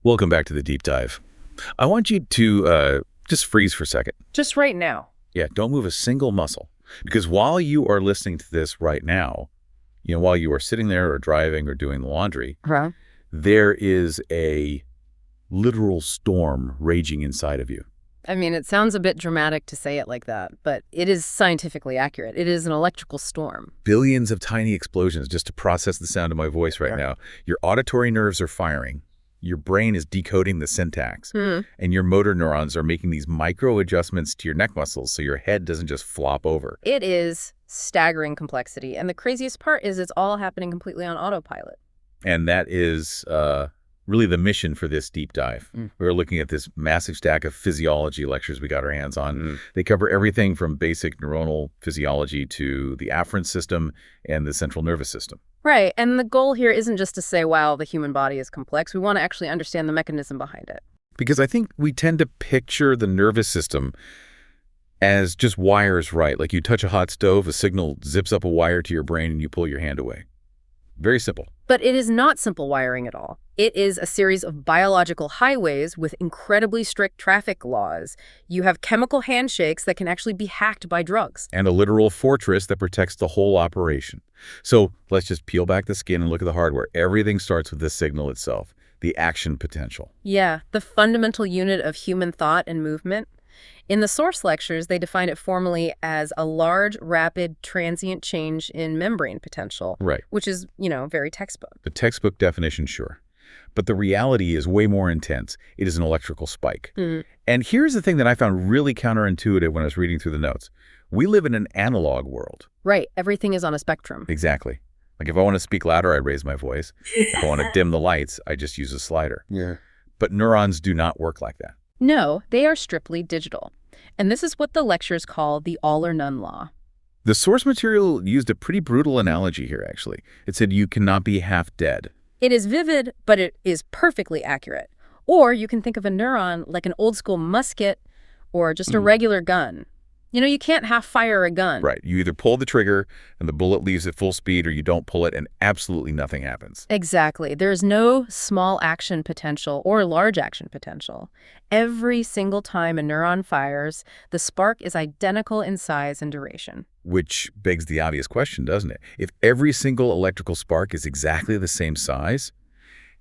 Welcome back to the deep dive. I want you to just freeze for a second. Just right now. Yeah, don't move a single muscle. Because while you are listening to this right now, while you are sitting there or driving or doing the laundry, Huh? there is a literal storm raging inside of you. I mean, it sounds a bit dramatic to say it like that, but it is scientifically accurate. It is an electrical storm. Billions of tiny explosions just to process the sound of my voice right now. Your auditory nerves are firing. Your brain is decoding the syntax. And your motor neurons are making these micro adjustments to your neck muscles so your head doesn't just flop over. It is staggering complexity. And the craziest part is it's all happening completely on autopilot. And that is really the mission for this deep dive. We're looking at this massive stack of physiology lectures we got our hands on. They cover everything from basic neuronal physiology to the afferent system and the central nervous system. Right. And the goal here isn't just to say, wow, the human body is complex. We want to actually understand the mechanism behind it. Because I think we tend to picture the nervous system as just wires, right? Like you touch a hot stove, a signal zips up a wire to your brain and you pull your hand away. Very simple. But it is not simple wiring at all. It is a series of biological highways with incredibly strict traffic laws. You have chemical handshakes that can actually be hacked by drugs. And a literal fortress that protects the whole operation. So let's just peel back the skin and look at the hardware. Everything starts with the signal itself, the action potential. Yeah, the fundamental unit of human thought and movement. In the source lectures, they define it formally as a large, rapid, transient change in membrane potential. Right. Which is, very textbook. The textbook definition, sure. But the reality is way more intense. It is an electrical spike. And here's the thing that I found really counterintuitive when I was reading through the notes. We live in an analog world. Right. Everything is on a spectrum. Exactly. Like if I want to speak louder, I raise my voice. If I want to dim the lights, I just use a slider. Yeah. But neurons do not work like that. No, they are strictly digital. And this is what the lectures call the all-or-none law. The source material used a pretty brutal analogy here, actually. It said you cannot be half dead. It is vivid, but it is perfectly accurate. Or you can think of a neuron like an old-school musket or just a regular gun. You can't half-fire a gun. Right. You either pull the trigger and the bullet leaves at full speed, or you don't pull it and absolutely nothing happens. Exactly. There's no small action potential or large action potential. Every single time a neuron fires, the spark is identical in size and duration. Which begs the obvious question, doesn't it? If every single electrical spark is exactly the same size,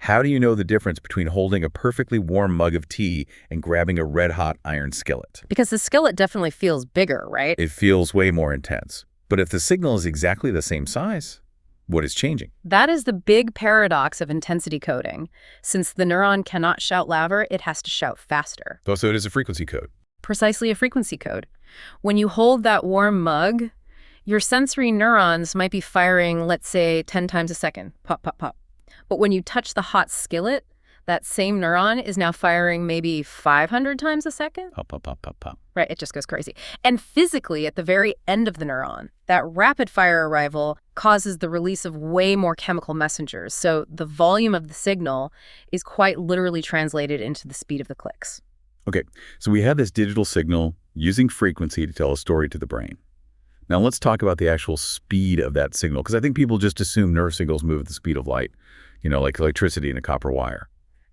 how do you know the difference between holding a perfectly warm mug of tea and grabbing a red-hot iron skillet? Because the skillet definitely feels bigger, right? It feels way more intense. But if the signal is exactly the same size, what is changing? That is the big paradox of intensity coding. Since the neuron cannot shout louder, it has to shout faster. So it is a frequency code. Precisely a frequency code. When you hold that warm mug, your sensory neurons might be firing, let's say, 10 times a second. Pop, pop, pop. But when you touch the hot skillet, that same neuron is now firing maybe 500 times a second. Pop, pop, pop, pop, pop. Right, it just goes crazy. And physically, at the very end of the neuron, that rapid fire arrival causes the release of way more chemical messengers. So the volume of the signal is quite literally translated into the speed of the clicks. Okay, so we have this digital signal using frequency to tell a story to the brain. Now let's talk about the actual speed of that signal, because I think people just assume nerve signals move at the speed of light, like electricity in a copper wire.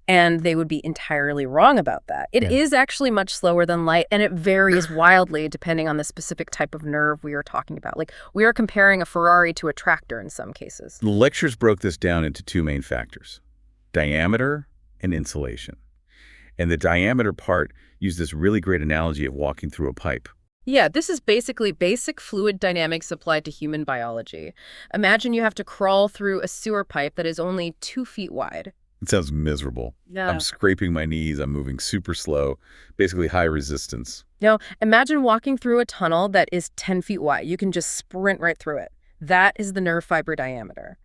And they would be entirely wrong about that. It is actually much slower than light, and it varies wildly depending on the specific type of nerve we are talking about. Like, we are comparing a Ferrari to a tractor in some cases. The lectures broke this down into two main factors, diameter and insulation. And the diameter part used this really great analogy of walking through a pipe. Yeah, this is basically basic fluid dynamics applied to human biology. Imagine you have to crawl through a sewer pipe that is only 2 feet wide. It sounds miserable. Yeah. I'm scraping my knees. I'm moving super slow, basically high resistance. Now, imagine walking through a tunnel that is 10 feet wide. You can just sprint right through it. That is the nerve fiber diameter.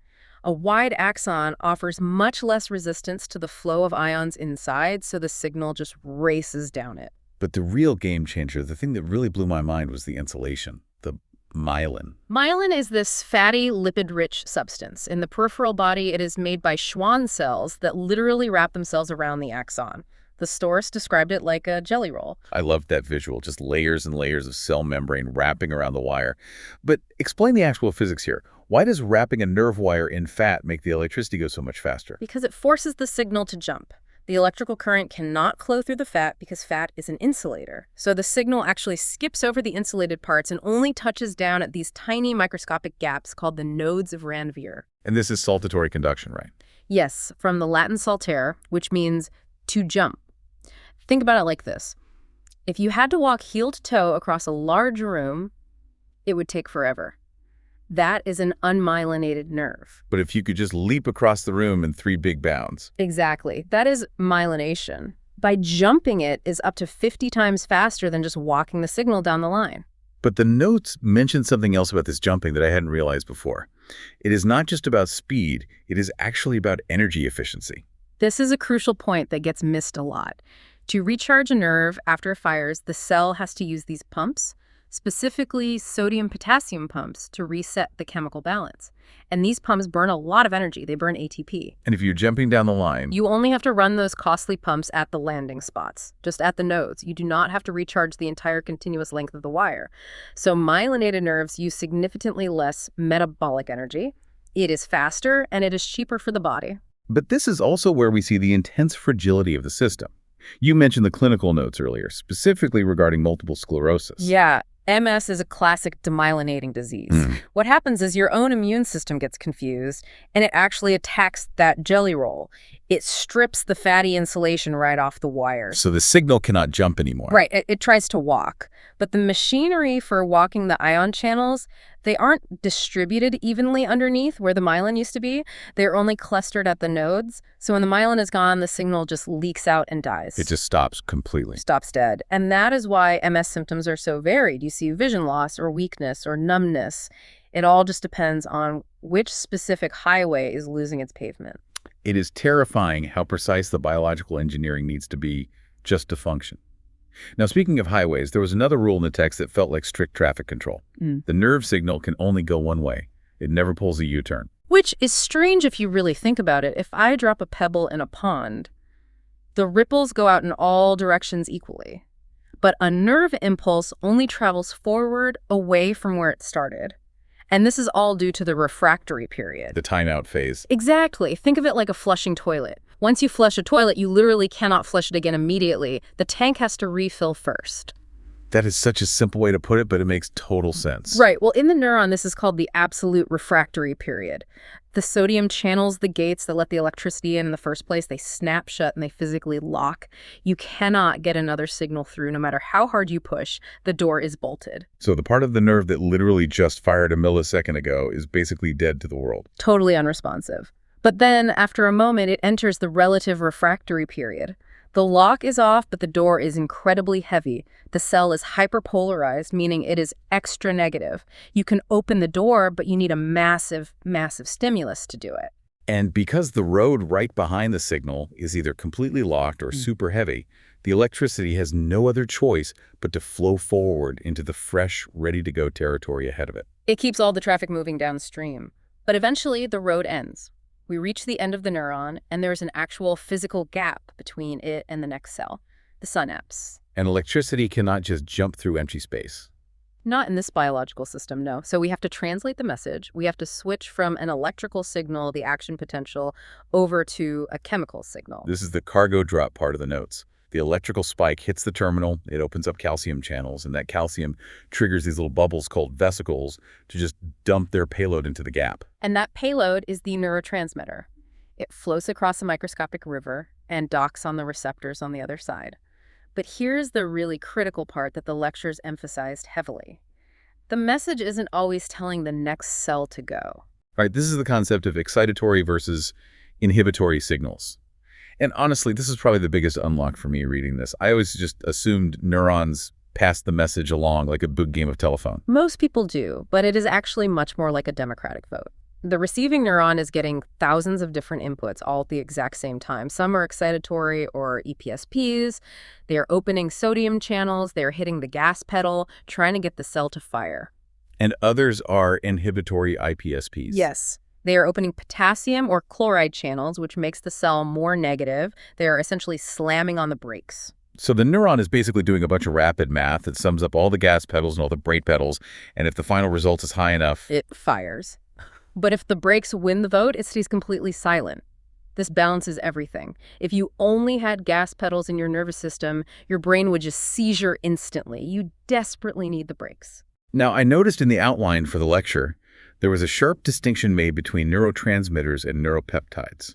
A wide axon offers much less resistance to the flow of ions inside, so the signal just races down it. But the real game changer, the thing that really blew my mind, was the insulation, the myelin. Myelin is this fatty, lipid-rich substance. In the peripheral body, it is made by Schwann cells that literally wrap themselves around the axon. The Storrs described it like a jelly roll. I loved that visual, just layers and layers of cell membrane wrapping around the wire. But explain the actual physics here. Why does wrapping a nerve wire in fat make the electricity go so much faster? Because it forces the signal to jump. The electrical current cannot flow through the fat because fat is an insulator. So the signal actually skips over the insulated parts and only touches down at these tiny microscopic gaps called the nodes of Ranvier. And this is saltatory conduction, right? Yes, from the Latin saltere, which means to jump. Think about it like this. If you had to walk heel to toe across a large room, it would take forever. That is an unmyelinated nerve. But if you could just leap across the room in 3 big bounds. Exactly. That is myelination. By jumping it is up to 50 times faster than just walking the signal down the line. But the notes mentioned something else about this jumping that I hadn't realized before. It is not just about speed, it is actually about energy efficiency. This is a crucial point that gets missed a lot. To recharge a nerve after it fires, the cell has to use these pumps, specifically sodium-potassium pumps, to reset the chemical balance. And these pumps burn a lot of energy. They burn ATP. And if you're jumping down the line, You only have to run those costly pumps at the landing spots, just at the nodes. You do not have to recharge the entire continuous length of the wire. So myelinated nerves use significantly less metabolic energy. It is faster, and it is cheaper for the body. But this is also where we see the intense fragility of the system. You mentioned the clinical notes earlier, specifically regarding multiple sclerosis. Yeah, MS is a classic demyelinating disease. What happens is your own immune system gets confused, and it actually attacks that jelly roll. It strips the fatty insulation right off the wires. So the signal cannot jump anymore. Right, it tries to walk. But the machinery for walking the ion channels, they aren't distributed evenly underneath where the myelin used to be. They're only clustered at the nodes. So when the myelin is gone, the signal just leaks out and dies. It just stops completely. Stops dead. And that is why MS symptoms are so varied. You see vision loss or weakness or numbness. It all just depends on which specific highway is losing its pavement. It is terrifying how precise the biological engineering needs to be just to function. Now, speaking of highways, there was another rule in the text that felt like strict traffic control. The nerve signal can only go one way. It never pulls a U-turn. Which is strange if you really think about it. If I drop a pebble in a pond, the ripples go out in all directions equally. But a nerve impulse only travels forward away from where it started. And this is all due to the refractory period. The timeout phase. Exactly. Think of it like a flushing toilet. Once you flush a toilet, you literally cannot flush it again immediately. The tank has to refill first. That is such a simple way to put it, but it makes total sense. Right. Well, in the neuron, this is called the absolute refractory period. The sodium channels the gates that let the electricity in the first place. They snap shut and they physically lock. You cannot get another signal through no matter how hard you push. The door is bolted. So the part of the nerve that literally just fired a millisecond ago is basically dead to the world. Totally unresponsive. But then, after a moment, it enters the relative refractory period. The lock is off, but the door is incredibly heavy. The cell is hyperpolarized, meaning it is extra negative. You can open the door, but you need a massive, massive stimulus to do it. And because the road right behind the signal is either completely locked or super heavy, the electricity has no other choice but to flow forward into the fresh, ready-to-go territory ahead of it. It keeps all the traffic moving downstream. But eventually, the road ends. We reach the end of the neuron, and there's an actual physical gap between it and the next cell, the synapse. And electricity cannot just jump through empty space. Not in this biological system, no. So we have to translate the message. We have to switch from an electrical signal, the action potential, over to a chemical signal. This is the cargo drop part of the notes. The electrical spike hits the terminal, it opens up calcium channels, and that calcium triggers these little bubbles called vesicles to just dump their payload into the gap. And that payload is the neurotransmitter. It flows across a microscopic river and docks on the receptors on the other side. But here's the really critical part that the lectures emphasized heavily. The message isn't always telling the next cell to go. All right, this is the concept of excitatory versus inhibitory signals. And honestly, this is probably the biggest unlock for me reading this. I always just assumed neurons passed the message along like a big game of telephone. Most people do, but it is actually much more like a democratic vote. The receiving neuron is getting thousands of different inputs all at the exact same time. Some are excitatory or EPSPs. They are opening sodium channels. They are hitting the gas pedal, trying to get the cell to fire. And others are inhibitory IPSPs. Yes. They are opening potassium or chloride channels, which makes the cell more negative. They are essentially slamming on the brakes. So the neuron is basically doing a bunch of rapid math that sums up all the gas pedals and all the brake pedals, and if the final result is high enough, it fires. But if the brakes win the vote, it stays completely silent. This balances everything. If you only had gas pedals in your nervous system, your brain would just seizure instantly. You desperately need the brakes. Now, I noticed in the outline for the lecture, there was a sharp distinction made between neurotransmitters and neuropeptides.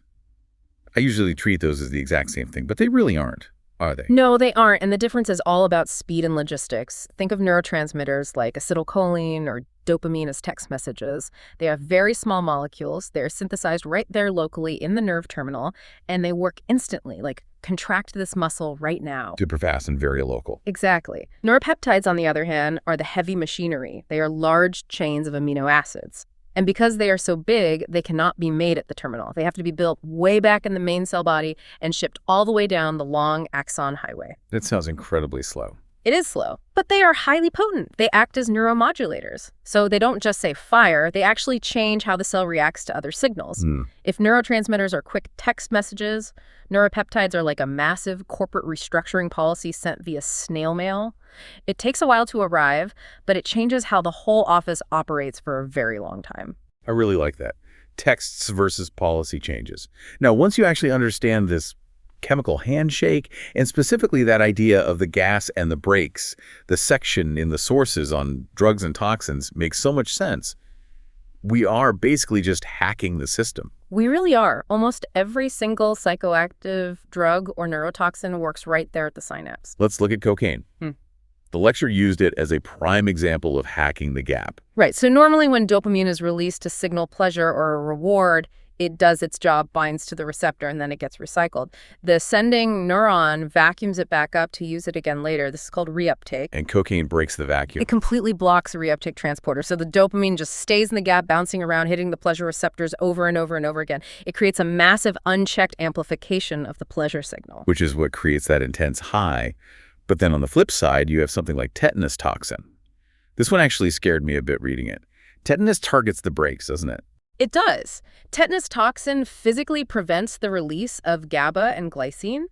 I usually treat those as the exact same thing, but they really aren't, are they? No, they aren't, and the difference is all about speed and logistics. Think of neurotransmitters like acetylcholine or dopamine as text messages. They have very small molecules. They're synthesized right there locally in the nerve terminal, and they work instantly, like contract this muscle right now. Super fast and very local. Exactly. Neuropeptides, on the other hand, are the heavy machinery. They are large chains of amino acids. And because they are so big, they cannot be made at the terminal. They have to be built way back in the main cell body and shipped all the way down the long axon highway. That sounds incredibly slow. It is slow, but they are highly potent. They act as neuromodulators. So they don't just say fire, they actually change how the cell reacts to other signals. If neurotransmitters are quick text messages, neuropeptides are like a massive corporate restructuring policy sent via snail mail. It takes a while to arrive, but it changes how the whole office operates for a very long time. I really like that. Texts versus policy changes. Now, once you actually understand this chemical handshake, and specifically that idea of the gas and the brakes, the section in the sources on drugs and toxins makes so much sense. We are basically just hacking the system. We really are. Almost every single psychoactive drug or neurotoxin works right there at the synapse. Let's look at cocaine. The lecture used it as a prime example of hacking the gap. Right. So normally when dopamine is released to signal pleasure or a reward, it does its job, binds to the receptor, and then it gets recycled. The sending neuron vacuums it back up to use it again later. This is called reuptake. And cocaine breaks the vacuum. It completely blocks the reuptake transporter. So the dopamine just stays in the gap, bouncing around, hitting the pleasure receptors over and over and over again. It creates a massive unchecked amplification of the pleasure signal. Which is what creates that intense high. But then on the flip side, you have something like tetanus toxin. This one actually scared me a bit reading it. Tetanus targets the brakes, doesn't it? It does. Tetanus toxin physically prevents the release of GABA and glycine,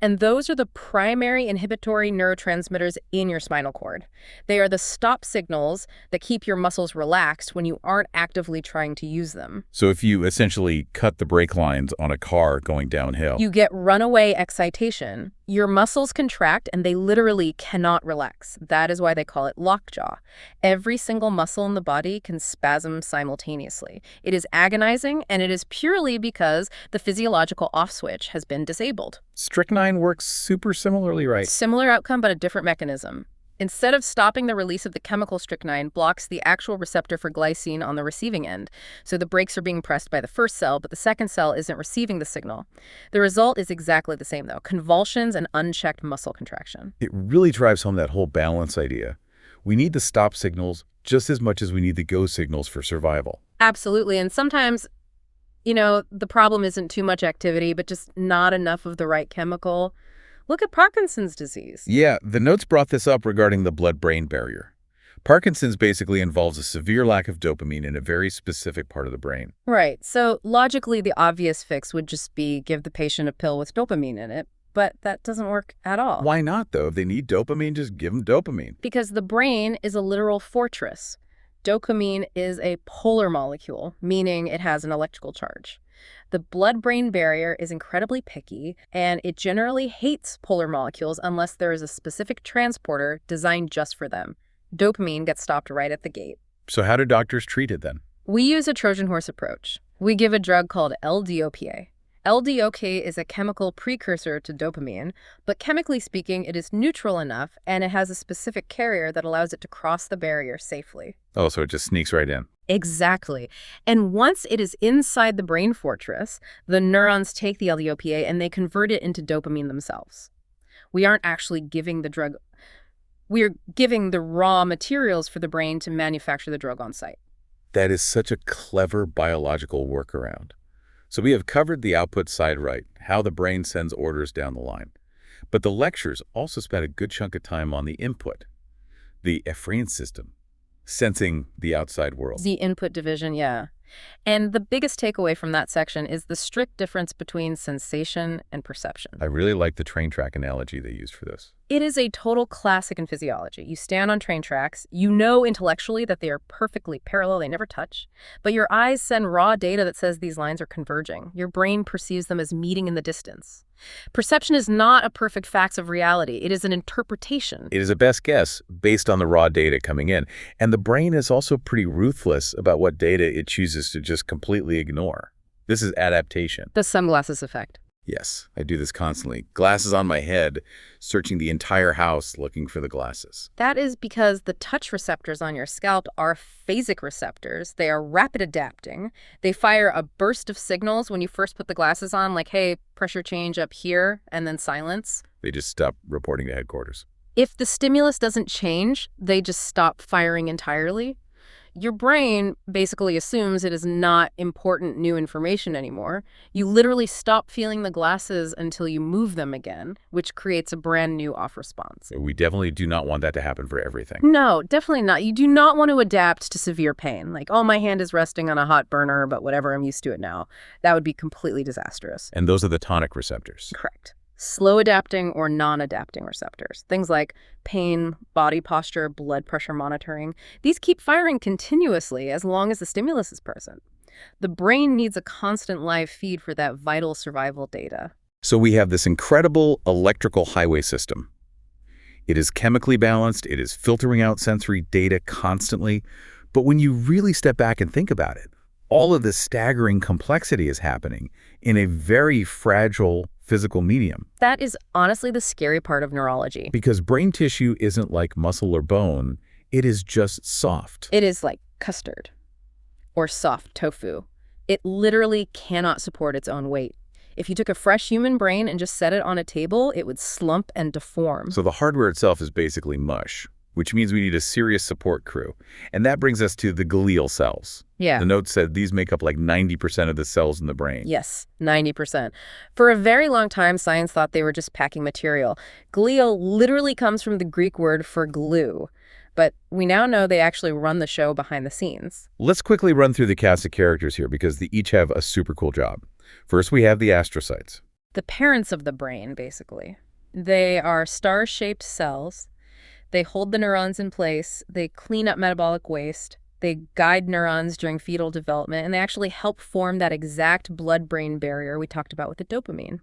and those are the primary inhibitory neurotransmitters in your spinal cord. They are the stop signals that keep your muscles relaxed when you aren't actively trying to use them. So if you essentially cut the brake lines on a car going downhill, you get runaway excitation. Your muscles contract and they literally cannot relax. That is why they call it lockjaw. Every single muscle in the body can spasm simultaneously. It is agonizing, and it is purely because the physiological off switch has been disabled. Strychnine works super similarly, right? Similar outcome, but a different mechanism. Instead of stopping the release of the chemical strychnine, blocks the actual receptor for glycine on the receiving end. So the brakes are being pressed by the first cell, but the second cell isn't receiving the signal. The result is exactly the same, though. Convulsions and unchecked muscle contraction. It really drives home that whole balance idea. We need the stop signals just as much as we need the go signals for survival. Absolutely. And sometimes, the problem isn't too much activity, but just not enough of the right chemical. Look at Parkinson's disease. Yeah, the notes brought this up regarding the blood-brain barrier. Parkinson's basically involves a severe lack of dopamine in a very specific part of the brain. Right. So logically, the obvious fix would just be give the patient a pill with dopamine in it. But that doesn't work at all. Why not, though? If they need dopamine, just give them dopamine. Because the brain is a literal fortress. Dopamine is a polar molecule, meaning it has an electrical charge. The blood-brain barrier is incredibly picky, and it generally hates polar molecules unless there is a specific transporter designed just for them. Dopamine gets stopped right at the gate. So how do doctors treat it then? We use a Trojan horse approach. We give a drug called LDOPA. LDOK is a chemical precursor to dopamine, but chemically speaking, it is neutral enough, and it has a specific carrier that allows it to cross the barrier safely. Oh, so it just sneaks right in. Exactly. And once it is inside the brain fortress, the neurons take the LDOPA and they convert it into dopamine themselves. We aren't actually giving the drug. We're giving the raw materials for the brain to manufacture the drug on site. That is such a clever biological workaround. So we have covered the output side right, how the brain sends orders down the line. But the lectures also spent a good chunk of time on the input, the efferent system, sensing the outside world. The input division, yeah. And the biggest takeaway from that section is the strict difference between sensation and perception. I really like the train track analogy they used for this. It is a total classic in physiology. You stand on train tracks, you know intellectually that they are perfectly parallel, they never touch, but your eyes send raw data that says these lines are converging. Your brain perceives them as meeting in the distance. Perception is not a perfect facts of reality. It is an interpretation. It is a best guess based on the raw data coming in. And the brain is also pretty ruthless about what data it chooses to just completely ignore. This is adaptation. The sunglasses effect. Yes, I do this constantly. Glasses on my head, searching the entire house looking for the glasses. That is because the touch receptors on your scalp are phasic receptors. They are rapid adapting. They fire a burst of signals when you first put the glasses on, like, hey, pressure change up here, and then silence. They just stop reporting to headquarters. If the stimulus doesn't change, they just stop firing entirely. Your brain basically assumes it is not important new information anymore. You literally stop feeling the glasses until you move them again, which creates a brand new off response. We definitely do not want that to happen for everything. No, definitely not. You do not want to adapt to severe pain. Like, oh, my hand is resting on a hot burner, but whatever, I'm used to it now. That would be completely disastrous. And those are the tonic receptors. Correct. Slow adapting or non-adapting receptors. Things like pain, body posture, blood pressure monitoring. These keep firing continuously as long as the stimulus is present. The brain needs a constant live feed for that vital survival data. So we have this incredible electrical highway system. It is chemically balanced. It is filtering out sensory data constantly. But when you really step back and think about it, all of this staggering complexity is happening in a very fragile physical medium. That is honestly the scary part of neurology. Because brain tissue isn't like muscle or bone. It is just soft. It is like custard or soft tofu. It literally cannot support its own weight. If you took a fresh human brain and just set it on a table, it would slump and deform. So the hardware itself is basically mush, which means we need a serious support crew. And that brings us to the glial cells. Yeah. The note said these make up like 90% of the cells in the brain. Yes, 90%. For a very long time, science thought they were just packing material. Glial literally comes from the Greek word for glue. But we now know they actually run the show behind the scenes. Let's quickly run through the cast of characters here because they each have a super cool job. First, we have the astrocytes. The parents of the brain, basically. They are star-shaped cells. They hold the neurons in place. They clean up metabolic waste. They guide neurons during fetal development, and they actually help form that exact blood-brain barrier we talked about with the dopamine.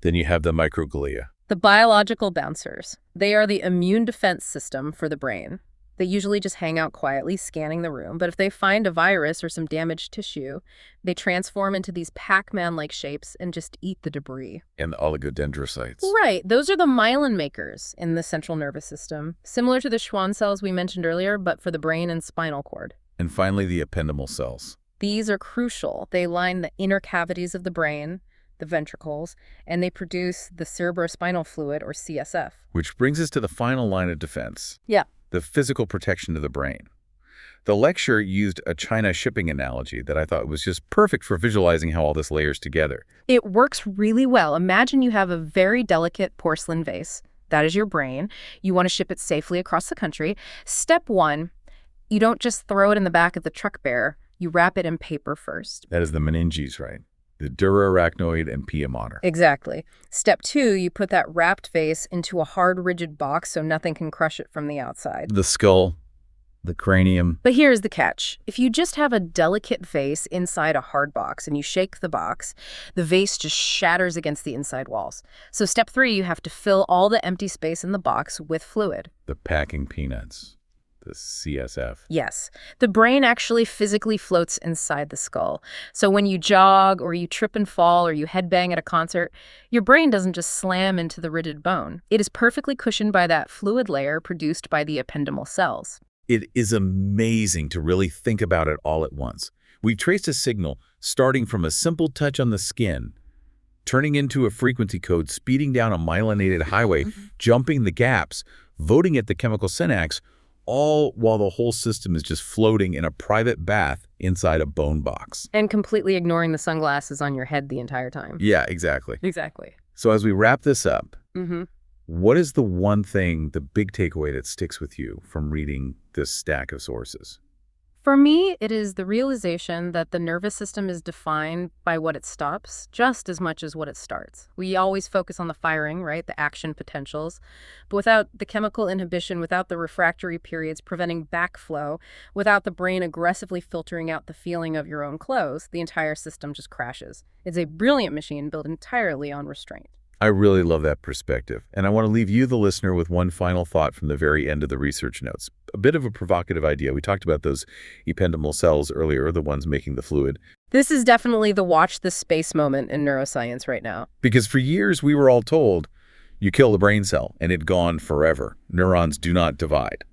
Then you have the microglia. The biological bouncers. They are the immune defense system for the brain. They usually just hang out quietly, scanning the room, but if they find a virus or some damaged tissue, they transform into these Pac-Man-like shapes and just eat the debris. And the oligodendrocytes. Right. Those are the myelin makers in the central nervous system, similar to the Schwann cells we mentioned earlier, but for the brain and spinal cord. And finally, the ependymal cells. These are crucial. They line the inner cavities of the brain, the ventricles, and they produce the cerebrospinal fluid, or CSF. Which brings us to the final line of defense. Yeah. The physical protection of the brain. The lecture used a China shipping analogy that I thought was just perfect for visualizing how all this layers together. It works really well. Imagine you have a very delicate porcelain vase. That is your brain. You want to ship it safely across the country. Step one, you don't just throw it in the back of the truck bearer. You wrap it in paper first. That is the meninges, right? The dura-arachnoid and pia mater. Exactly. Step two, you put that wrapped vase into a hard, rigid box so nothing can crush it from the outside. The skull, the cranium. But here's the catch. If you just have a delicate vase inside a hard box and you shake the box, the vase just shatters against the inside walls. So step three, you have to fill all the empty space in the box with fluid. The packing peanuts. The CSF. Yes. The brain actually physically floats inside the skull. So when you jog or you trip and fall or you headbang at a concert, your brain doesn't just slam into the rigid bone. It is perfectly cushioned by that fluid layer produced by the ependymal cells. It is amazing to really think about it all at once. We've traced a signal starting from a simple touch on the skin, turning into a frequency code, speeding down a myelinated highway, jumping the gaps, voting at the chemical synapse, all while the whole system is just floating in a private bath inside a bone box. And completely ignoring the sunglasses on your head the entire time. Yeah, exactly. Exactly. So as we wrap this up, what is the one thing, the big takeaway that sticks with you from reading this stack of sources? For me, it is the realization that the nervous system is defined by what it stops just as much as what it starts. We always focus on the firing, right? The action potentials. But without the chemical inhibition, without the refractory periods preventing backflow, without the brain aggressively filtering out the feeling of your own clothes, the entire system just crashes. It's a brilliant machine built entirely on restraint. I really love that perspective. And I want to leave you, the listener, with one final thought from the very end of the research notes. A bit of a provocative idea. We talked about those ependymal cells earlier, the ones making the fluid. This is definitely the watch this space moment in neuroscience right now. Because for years we were all told, you kill the brain cell and it's gone forever. Neurons do not divide.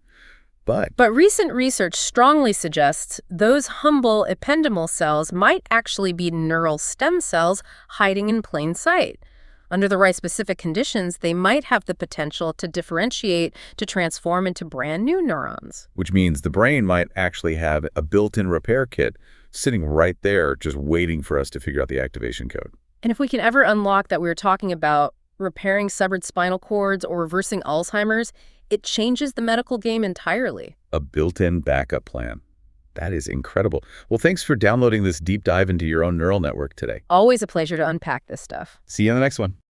But recent research strongly suggests those humble ependymal cells might actually be neural stem cells hiding in plain sight. Under the right specific conditions, they might have the potential to differentiate, to transform into brand new neurons. which means the brain might actually have a built-in repair kit sitting right there just waiting for us to figure out the activation code. And if we can ever unlock that we were talking about repairing severed spinal cords or reversing Alzheimer's, it changes the medical game entirely. A built-in backup plan. That is incredible. Well, thanks for downloading this deep dive into your own neural network today. Always a pleasure to unpack this stuff. See you in the next one.